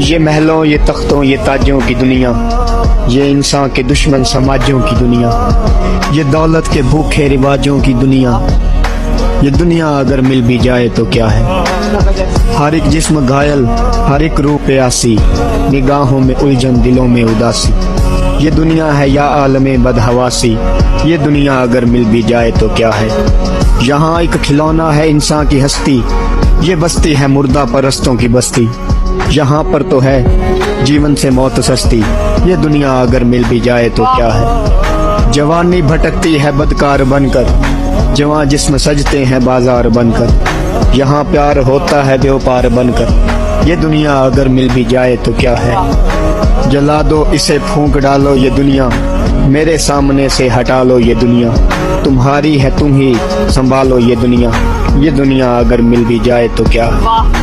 ये महलों, ये तख्तों, ये ताजों की दुनिया, ये इंसान के दुश्मन समाजों की दुनिया, ये दौलत के भूखे रिवाजों की दुनिया, ये दुनिया अगर मिल भी जाए तो क्या है। हर एक जिस्म घायल, हर एक रूह प्यासी, निगाहों में उलझन, दिलों में उदासी। ये दुनिया है या आलमे बदहवासी, ये दुनिया अगर मिल भी जाए तो क्या है। यहाँ एक खिलौना है इंसान की हस्ती, ये बस्ती है मुर्दा परस्तों की बस्ती। यहाँ पर तो है जीवन से मौत सस्ती, ये दुनिया अगर मिल भी जाए तो क्या है। जवानी भटकती है बदकार बनकर, जवां जिस्म सजते हैं बाजार बनकर। यहाँ प्यार होता है व्यापार बनकर, ये दुनिया अगर मिल भी जाए तो क्या है। जला दो इसे, फूंक डालो ये दुनिया, मेरे सामने से हटा लो ये दुनिया। तुम्हारी है, तुम ही संभालो ये दुनिया, ये दुनिया अगर मिल भी जाए तो क्या है।